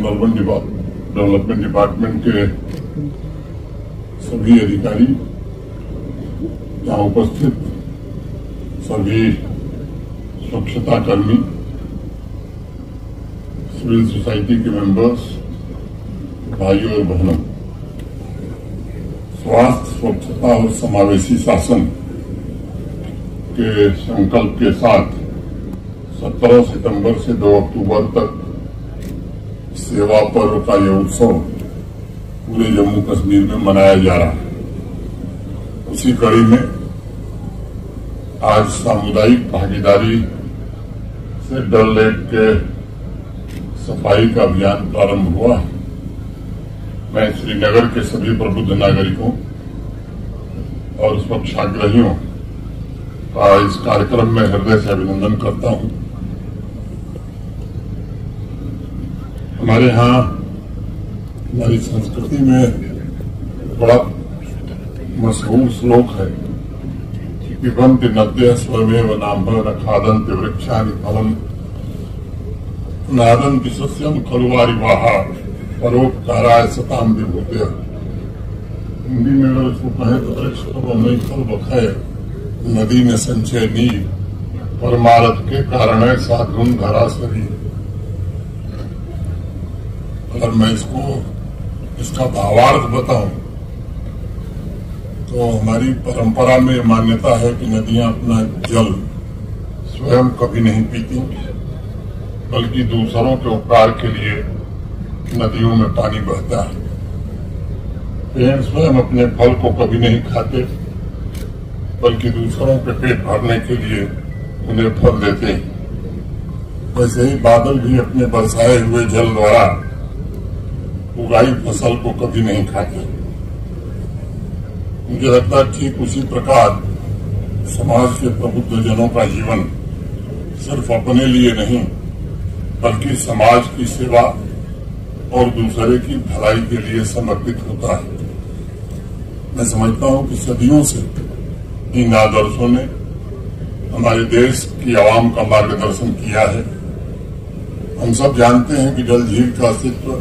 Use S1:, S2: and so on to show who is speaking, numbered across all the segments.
S1: And urban development department के सभी अधिकारी, यहाँ उपस्थित सभी स्वच्छता कर्मी, सिविल सोसाइटी के मेंबर्स, भाइयों और बहनों, स्वास्थ्य, स्वच्छता और समावेशी शासन के संकल्प के साथ 17 सितंबर से 2 अक्टूबर तक सेवा पर्व का यह उत्सव पूरे जम्मू कश्मीर में मनाया जा रहा है। उसी कड़ी में आज सामुदायिक भागीदारी से डल लेक के सफाई का अभियान प्रारंभ हुआ है। मैं श्रीनगर के सभी प्रबुद्ध नागरिकों और स्वच्छाग्रहियों का इस कार्यक्रम में हृदय से अभिनंदन करता हूं। हमारे यहाँ हमारी संस्कृति में बड़ा मशहूर श्लोक है, पिबन्ति नद्यः स्वयमेव नाम्भः न खादन्ति वृक्षाणि फलम् नादन्ति सस्यं खलु वारिवाः परोपकाराय सतां विभूतयः। हिंदी में अगर इसको कहें तो वृक्ष तो नहीं फल बखाए, नदी में संचय नीर, परमारथ के कारण है साधुन धरासरी। अगर मैं इसका भावार्थ बताऊं तो हमारी परंपरा में मान्यता है कि नदियां अपना जल स्वयं कभी नहीं पीती, बल्कि दूसरों के उपकार के लिए नदियों में पानी बहता है। पेड़ स्वयं अपने फल को कभी नहीं खाते, बल्कि दूसरों के पेट भरने के लिए उन्हें फल देते हैं। वैसे ही बादल भी अपने बरसाए हुए जल द्वारा उगाई फसल को कभी नहीं खाते। मुझे लगता है ठीक उसी प्रकार समाज के प्रबुद्ध जनों का जीवन सिर्फ अपने लिए नहीं, बल्कि समाज की सेवा और दूसरे की भलाई के लिए समर्पित होता है। मैं समझता हूं कि सदियों से इन आदर्शों ने हमारे देश की आवाम का मार्गदर्शन किया है। हम सब जानते हैं कि डल झील का अस्तित्व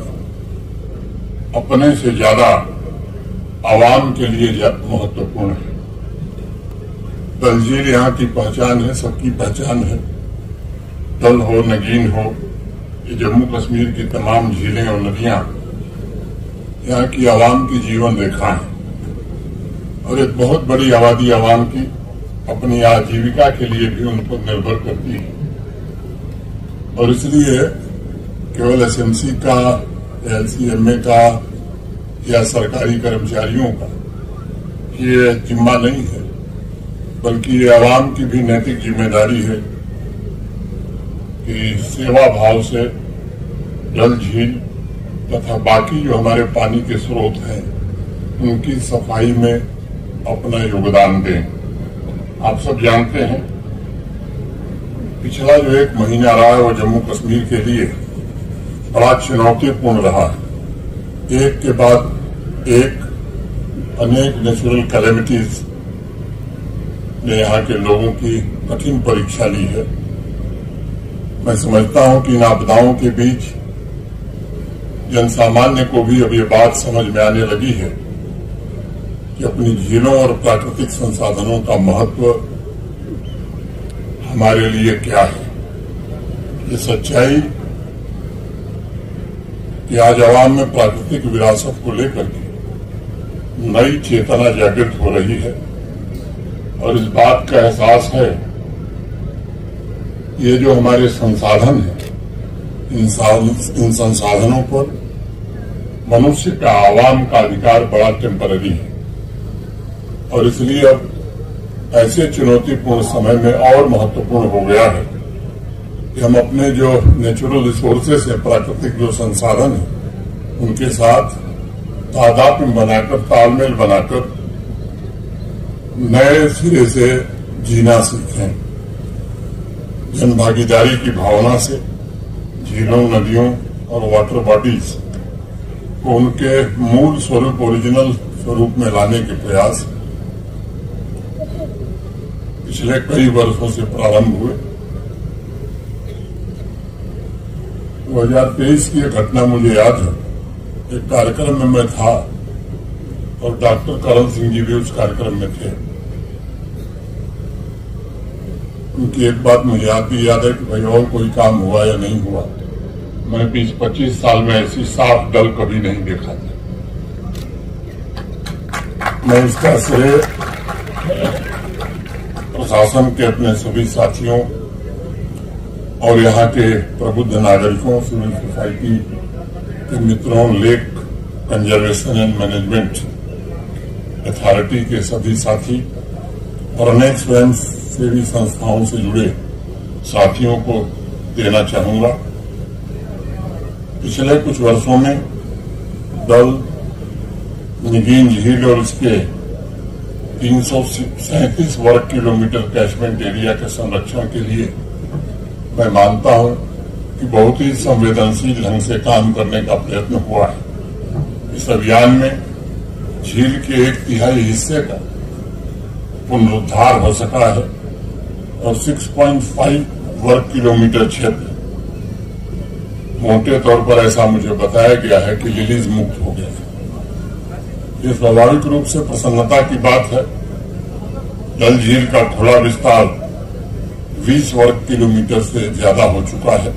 S1: अपने से ज्यादा आवाम के लिए महत्वपूर्ण है। डल झील यहाँ की पहचान है, सबकी पहचान है। डल हो, नगीन हो, ये जम्मू कश्मीर की तमाम झीलें और नदियां यहाँ की आवाम की जीवन रेखा है और एक बहुत बड़ी आबादी आवाम की अपनी आजीविका के लिए भी उन पर निर्भर करती है। और इसलिए केवल एसएमसी का, एलसीएमए का या सरकारी कर्मचारियों का ये जिम्मा नहीं है, बल्कि ये आवाम की भी नैतिक जिम्मेदारी है कि सेवा भाव से डल झील तथा बाकी जो हमारे पानी के स्रोत हैं उनकी सफाई में अपना योगदान दें। आप सब जानते हैं पिछला जो 1 महीना रहा है वो जम्मू कश्मीर के लिए बड़ा चुनौतीपूर्ण रहा है। एक के बाद एक अनेक नेचुरल कैलेमिटीज ने यहाँ के लोगों की कठिन परीक्षा ली है। मैं समझता हूं कि इन आपदाओं के बीच जनसामान्य को भी अब ये बात समझ में आने लगी है कि अपनी झीलों और प्राकृतिक संसाधनों का महत्व हमारे लिए क्या है। ये सच्चाई कि आज आवाम में प्राकृतिक विरासत को लेकर के नई चेतना जागृत हो रही है और इस बात का एहसास है ये जो हमारे संसाधन हैं, इन संसाधनों पर मनुष्य का, आवाम का अधिकार बड़ा टेम्पररी है और इसलिए अब ऐसे चुनौतीपूर्ण समय में और महत्वपूर्ण हो गया है कि हम अपने जो नेचुरल रिसोर्सेस है, प्राकृतिक जो संसाधन है, उनके साथ तादात्म्य बनाकर, तालमेल बनाकर नए सिरे से जीना सीखें। जन भागीदारी की भावना से झीलों, नदियों और वाटर बॉडीज को उनके मूल स्वरूप, ओरिजिनल स्वरूप में लाने के प्रयास पिछले कई वर्षों से प्रारंभ हुए। 2023 की एक घटना मुझे याद है। एक कार्यक्रम में मैं था और डॉक्टर करण सिंह जी भी उस कार्यक्रम में थे। उनकी एक बात मुझे याद है कि भाई और कोई काम हुआ या नहीं हुआ, मैं 20-25 साल में ऐसी साफ दल कभी नहीं देखा था। मैं इसका श्रेय प्रशासन के अपने सभी साथियों और यहाँ के प्रबुद्ध नागरिकों, सिविल सोसाइटी के मित्रों, lake conservation and management authority के सभी साथी और अनेक स्वयं सेवी संस्थाओं से जुड़े साथियों को देना चाहूंगा। पिछले कुछ वर्षों में दल निगीन झील और इसके 337 वर्ग किलोमीटर कैचमेंट एरिया के संरक्षण के लिए मैं मानता हूं कि बहुत ही संवेदनशील ढंग से काम करने का प्रयत्न हुआ है। इस अभियान में झील के 1/3 हिस्से का पुनरुद्धार हो सका है और 6.5 वर्ग किलोमीटर क्षेत्र मोटे तौर पर ऐसा मुझे बताया गया है कि लिलीज मुक्त हो गया है। ये स्वाभाविक रूप से प्रसन्नता की बात है। डल झील का खुला विस्तार 20 वर्ग किलोमीटर से ज्यादा हो चुका है।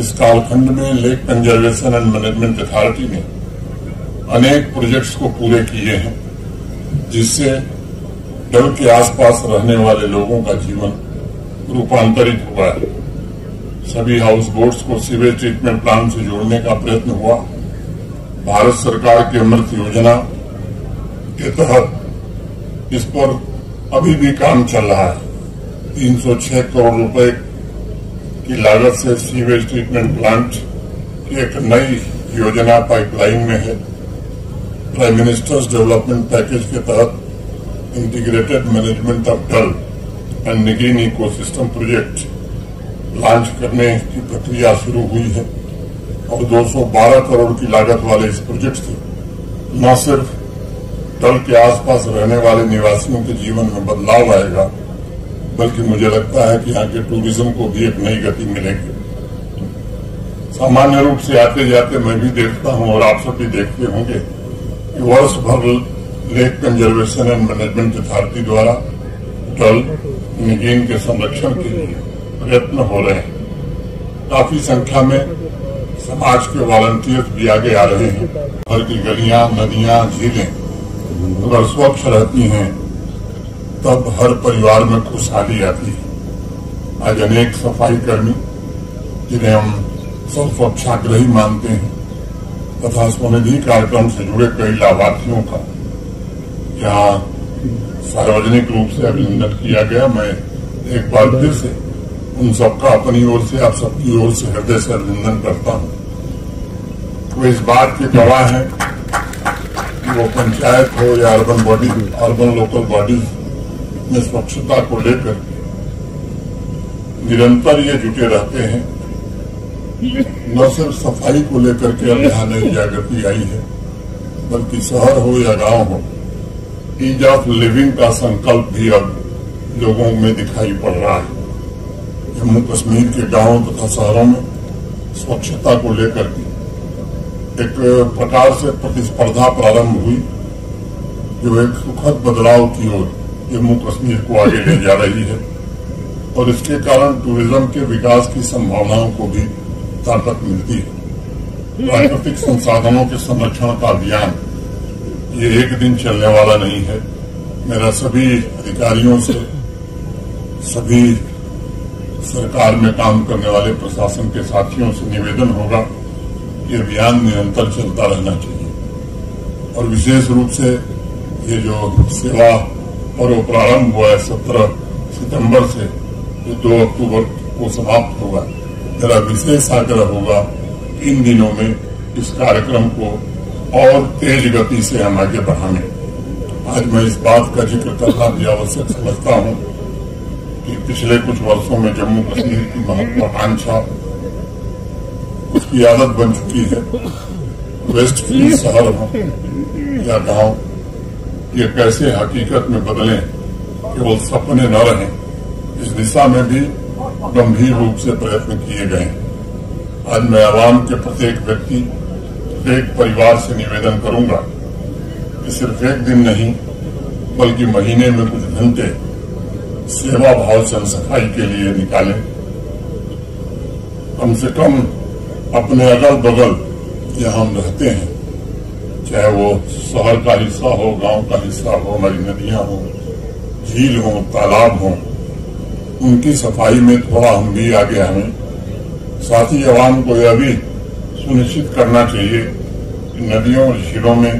S1: इस कालखंड में lake conservation and management authority ने अनेक प्रोजेक्ट्स को पूरे किए हैं, जिससे डल के आसपास रहने वाले लोगों का जीवन रूपांतरित हुआ है। सभी हाउस बोट्स को सीवेज ट्रीटमेंट प्लांट से जोड़ने का प्रयत्न हुआ। भारत सरकार की अमृत योजना के तहत इस पर अभी भी काम चल रहा है। 306 करोड़ रुपए की लागत से सीवेज ट्रीटमेंट प्लांट की एक नई योजना पाइपलाइन में है। प्राइम मिनिस्टर्स डेवलपमेंट पैकेज के तहत integrated management of Dal and Nigeen ecosystem project launch करने की प्रक्रिया शुरू हुई है और 212 करोड़ की लागत वाले इस प्रोजेक्ट से न सिर्फ डल के आसपास रहने वाले निवासियों के जीवन में बदलाव आएगा, बल्कि मुझे लगता है कि यहाँ के टूरिज्म को भी एक नई गति मिलेगी। सामान्य रूप से आते जाते मैं भी देखता हूँ और आप सब भी देखते होंगे कि वर्ष भर lake conservation and management authority द्वारा डल निगीन के संरक्षण के लिए प्रयत्न हो रहे हैं। काफी संख्या में समाज के वॉलंटियर्स भी आगे आ रहे हैं। घर की गलियां, नदियां, झीलें अगर स्वच्छ रहती हैं तब हर परिवार में खुशहाली आती है। आज अनेक सफाई कर्मी, जिन्हें हम सब स्वच्छाग्रही मानते हैं, तथा स्वनिधि कार्यक्रम से जुड़े कई लाभार्थियों का यहाँ सार्वजनिक रूप से अभिनंदन किया गया। मैं एक बार फिर से उन सबका अपनी ओर से, आप सबकी ओर से हृदय से अभिनंदन करता हूँ। वो इस बात के गवाह हैं कि वो पंचायत हो या urban body, urban local bodies में स्वच्छता को लेकर निरंतर ये जुटे रहते हैं। न सिर्फ सफाई को लेकर के अब यहाँ नई जागृति आई है, बल्कि शहर हो या गांव हो, ईज ऑफ लिविंग का संकल्प भी अब लोगों में दिखाई पड़ रहा है। जम्मू कश्मीर के गांवों तथा शहरों में स्वच्छता को लेकर के एक प्रकार से प्रतिस्पर्धा प्रारंभ हुई, जो एक सुखद बदलाव की ओर जम्मू कश्मीर को आगे ले जा रही है और इसके कारण टूरिज्म के विकास की संभावनाओं को भी ताकत मिलती है। प्राकृतिक संसाधनों के संरक्षण का अभियान ये एक दिन चलने वाला नहीं है। मेरा सभी अधिकारियों से, सभी सरकार में काम करने वाले प्रशासन के साथियों से निवेदन होगा कि अभियान निरंतर चलता रहना चाहिए। और विशेष रूप से ये जो सेवा पर्व प्रारंभ हुआ है 17 सितंबर से, जो 2 अक्टूबर को समाप्त होगा, मेरा विशेष आग्रह होगा इन दिनों में इस कार्यक्रम को और तेज गति से हम आगे बढ़ाएं। आज मैं इस बात का जिक्र करना भी आवश्यक समझता हूं कि पिछले कुछ वर्षों में जम्मू कश्मीर की महत्वाकांक्षा, उसकी आदत बन चुकी है। वेस्ट फील्ड शहर हो या गांव, ये कैसे हकीकत में बदलें, केवल सपने न रहें, इस दिशा में भी गंभीर रूप से प्रयत्न किए गए हैं। आज मैं आवाम के प्रत्येक व्यक्ति, प्रत्येक परिवार से निवेदन करूंगा कि सिर्फ एक दिन नहीं बल्कि महीने में कुछ घंटे सेवा भाव से हम सफाई के लिए निकालें। कम से कम अपने अगल बगल जहां हम रहते हैं, चाहे वो शहर का हिस्सा हो, गांव का हिस्सा हो, हमारी नदियां हो, झील हो, तालाब हो, उनकी सफाई में थोड़ा हम भी आगे आएं। साथ ही आवाम को यह भी सुनिश्चित करना चाहिए कि नदियों और झीलों में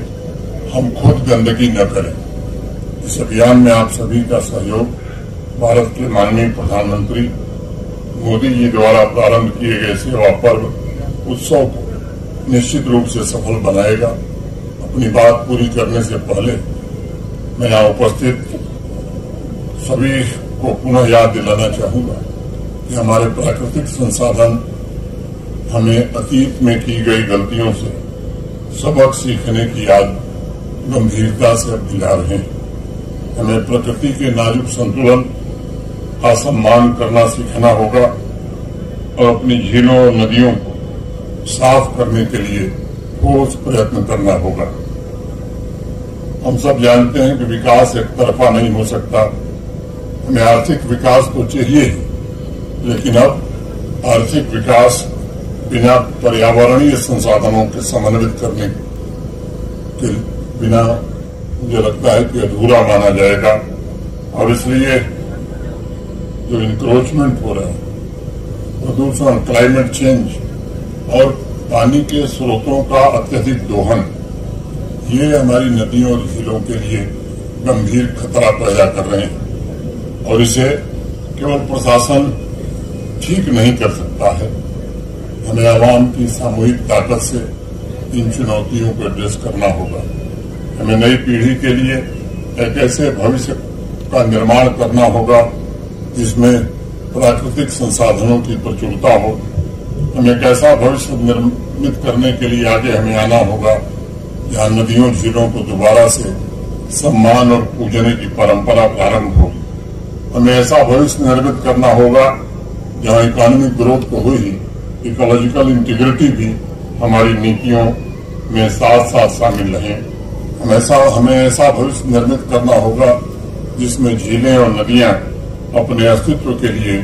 S1: हम खुद गंदगी न करें। इस अभियान में आप सभी का सहयोग भारत के माननीय प्रधानमंत्री मोदी जी द्वारा प्रारंभ किए गए सेवा पर्व उत्सव को निश्चित रूप से सफल बनाएगा। अपनी बात पूरी करने से पहले मैं यहाँ उपस्थित सभी को पुनः याद दिलाना चाहूंगा कि हमारे प्राकृतिक संसाधन हमें अतीत में की गई गलतियों से सबक सीखने की याद गंभीरता से अब दिला रहे हैं। हमें प्रकृति के नाजुक संतुलन का सम्मान करना सीखना होगा और अपनी झीलों और नदियों को साफ करने के लिए ठोस प्रयत्न करना होगा। हम सब जानते हैं कि विकास एक तरफा नहीं हो सकता। हमें आर्थिक विकास तो चाहिए ही, लेकिन अब आर्थिक विकास बिना पर्यावरणीय संसाधनों के समन्वित करने के बिना मुझे लगता है कि अधूरा माना जाएगा। और इसलिए जो इंक्रोचमेंट हो रहा है, प्रदूषण, क्लाइमेट चेंज और पानी के स्रोतों का अत्यधिक दोहन, ये हमारी नदियों और झीलों के लिए गंभीर खतरा पैदा कर रहे हैं और इसे केवल प्रशासन ठीक नहीं कर सकता है। हमें आवाम की सामूहिक ताकत से इन चुनौतियों को एड्रेस करना होगा। हमें नई पीढ़ी के लिए एक ऐसे भविष्य का निर्माण करना होगा जिसमें प्राकृतिक संसाधनों की प्रचुरता हो। हमें एक ऐसा भविष्य निर्मित करने के लिए आगे हमें आना होगा जहां नदियों झीलों को दोबारा से सम्मान और पूजने की परंपरा प्रारंभ हो। हमें ऐसा भविष्य निर्मित करना होगा जहां इकोनॉमिक ग्रोथ तो हुई ही, इकोलॉजिकल इंटीग्रिटी भी हमारी नीतियों में साथ साथ शामिल रहे। हमें ऐसा भविष्य निर्मित करना होगा जिसमें झीलें और नदियां अपने अस्तित्व के लिए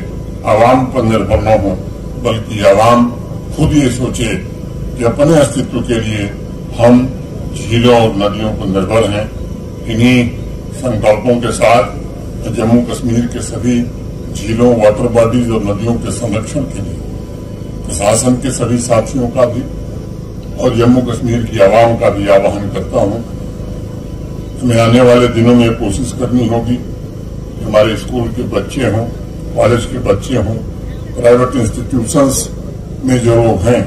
S1: आवाम पर निर्भर न हो, बल्कि आवाम खुद ये सोचे कि अपने अस्तित्व के लिए हम झीलों और नदियों पर निर्भर हैं। इन्हीं संकल्पों के साथ जम्मू कश्मीर के सभी झीलों, वाटर बॉडीज और नदियों के संरक्षण के लिए प्रशासन के सभी साथियों का भी और जम्मू कश्मीर की आवाम का भी आह्वान करता हूं। हमें आने वाले दिनों में कोशिश करनी होगी कि हमारे स्कूल के बच्चे हों, कॉलेज के बच्चे हों, प्राइवेट इंस्टीट्यूशंस में जो लोग हैं,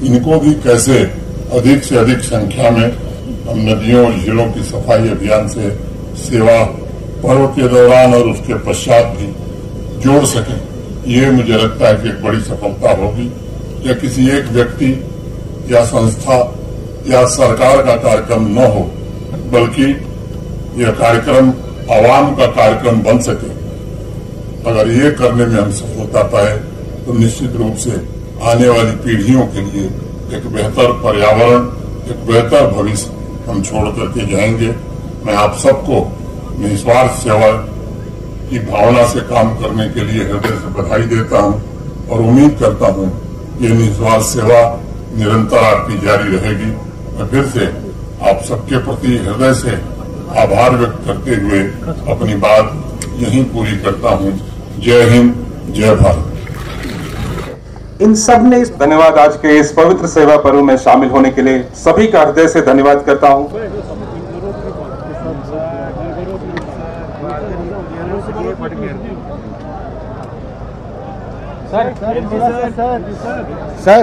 S1: इनको भी कैसे अधिक से अधिक संख्या में हम नदियों और झीलों की सफाई अभियान से सेवा पर्व के दौरान और उसके पश्चात भी जोड़ सकें। ये मुझे लगता है कि एक बड़ी सफलता होगी। या किसी एक व्यक्ति या संस्था या सरकार का कार्यक्रम न हो, बल्कि यह कार्यक्रम आवाम का कार्यक्रम बन सके। अगर ये करने में हम सफलता पाए तो निश्चित रूप से आने वाली पीढ़ियों के लिए एक बेहतर पर्यावरण, एक बेहतर भविष्य हम छोड़ करके जाएंगे। मैं आप सबको निस्वार्थ सेवा की भावना से काम करने के लिए हृदय से बधाई देता हूं और उम्मीद करता हूं ये निस्वार्थ सेवा निरंतर आपकी जारी रहेगी। मैं फिर से आप सबके प्रति हृदय से आभार व्यक्त करते हुए अपनी बात यहीं पूरी करता हूं। जय हिंद, जय भारत।
S2: इन सब ने इस धन्यवाद आज के इस पवित्र सेवा पर्व में शामिल होने के लिए सभी का हृदय से धन्यवाद करता हूं।
S3: Sir
S4: sir